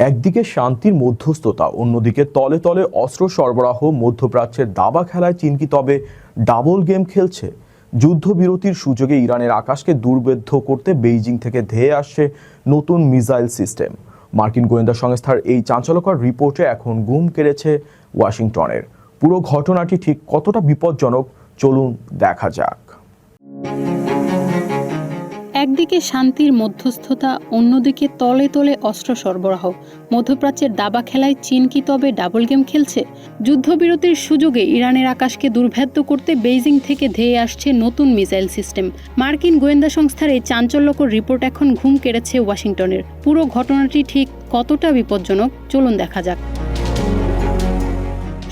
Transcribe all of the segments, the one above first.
একদিকে শান্তির মধ্যস্থতা, অন্যদিকে তলে তলে অস্ত্র সরবরাহ, মধ্যপ্রাচ্যের দাবা খেলায় চীন কি তবে ডাবল গেম খেলছে? যুদ্ধবিরতির সুযোগে ইরানের আকাশকে দুর্ভেদ্য করতে বেইজিং থেকে ধেয়ে আসছে নতুন মিসাইল সিস্টেম। মার্কিন গোয়েন্দা সংস্থার এই চাঞ্চল্যকর রিপোর্টে এখন গুম কেড়েছে ওয়াশিংটনের। পুরো ঘটনাটি ঠিক কতটা বিপজ্জনক, চলুন দেখা যাক। একদিকে শান্তির মধ্যস্থতা, অন্যদিকে তলে তলে অস্ত্র সরবরাহ, মধ্যপ্রাচ্যের দাবা খেলায় চীন কি তবে ডাবল গেম খেলছে? যুদ্ধবিরতির সুযোগে ইরানের আকাশকে দুর্ভেদ্য করতে বেইজিং থেকে ধেয়ে আসছে নতুন মিসাইল সিস্টেম। মার্কিন গোয়েন্দা সংস্থার এই চাঞ্চল্যকর রিপোর্ট এখন ঘুম কেড়েছে ওয়াশিংটনের। পুরো ঘটনাটি ঠিক কতটা বিপজ্জনক, চলুন দেখা যাক।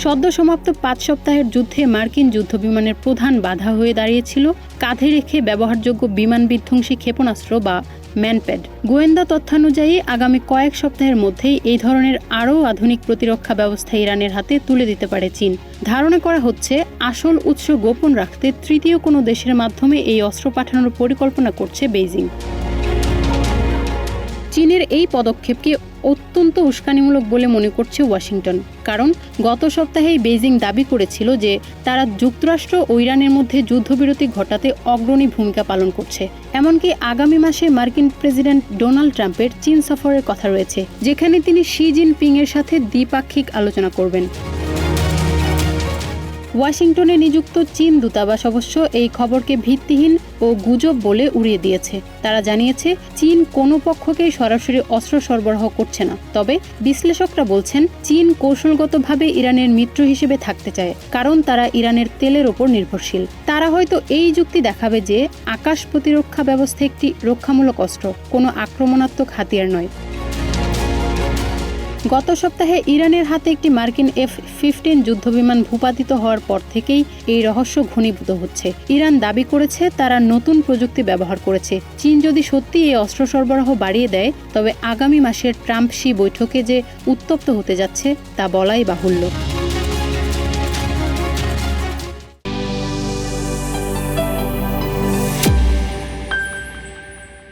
সদ্য সমাপ্ত ৫ সপ্তাহের যুদ্ধে মার্কিন যুদ্ধবিমানের প্রধান বাধা হয়ে দাঁড়িয়েছিল কাঁধে রেখে ব্যবহারযোগ্য বিমান বিধ্বংসী ক্ষেপণাস্ত্র বা ম্যানপ্যাড। গোয়েন্দা তথ্যানুযায়ী আগামী কয়েক সপ্তাহের মধ্যেই এই ধরনের আরও আধুনিক প্রতিরক্ষা ব্যবস্থা ইরানের হাতে তুলে দিতে পারে চীন। ধারণা করা হচ্ছে আসল উৎস গোপন রাখতে তৃতীয় কোনো দেশের মাধ্যমে এই অস্ত্র পাঠানোর পরিকল্পনা করছে বেইজিং। চীনের এই পদক্ষেপকে অত্যন্ত উস্কানিমূলক বলে মনে করছে ওয়াশিংটন, কারণ গত সপ্তাহেই বেইজিং দাবি করেছিল যে তারা যুক্তরাষ্ট্র ও ইরানের মধ্যে যুদ্ধবিরতি ঘটাতে অগ্রণী ভূমিকা পালন করছে। এমনকি আগামী মাসে মার্কিন প্রেসিডেন্ট ডোনাল্ড ট্রাম্পের চীন সফরের কথা রয়েছে, যেখানে তিনি শি জিনপিং এর সাথে দ্বিপাক্ষিক আলোচনা করবেন। ওয়াশিংটনে নিযুক্ত চীন দূতাবাস অবশ্য এই খবরকে ভিত্তিহীন ও গুজব বলে উড়িয়ে দিয়েছে। তারা জানিয়েছে চীন কোনো পক্ষকেই সরাসরি অস্ত্র সরবরাহ করছে না, তবে বিশ্লেষকরা বলছেন চীন কৌশলগতভাবে ইরানের মিত্র হিসেবে থাকতে চায়, কারণ তারা ইরানের তেলের ওপর নির্ভরশীল। তারা হয়তো এই যুক্তি দেখাবে যে আকাশ প্রতিরক্ষা ব্যবস্থা একটি রক্ষামূলক অস্ত্র, কোনো আক্রমণাত্মক হাতিয়ার নয়। গত সপ্তাহে ইরানের হাতে একটি মার্কিন F-15 যুদ্ধবিমান ভূপাতিত হওয়ার পর থেকেই এই রহস্য ঘনীভূত হচ্ছে। ইরান দাবি করেছে তারা নতুন প্রযুক্তি ব্যবহার করেছে। চীন যদি সত্যি এই অস্ত্র সরবরাহ বাড়িয়ে দেয়, তবে আগামী মাসের ট্রাম্প শি বৈঠকে যে উত্তপ্ত হতে যাচ্ছে তা বলাই বাহুল্য।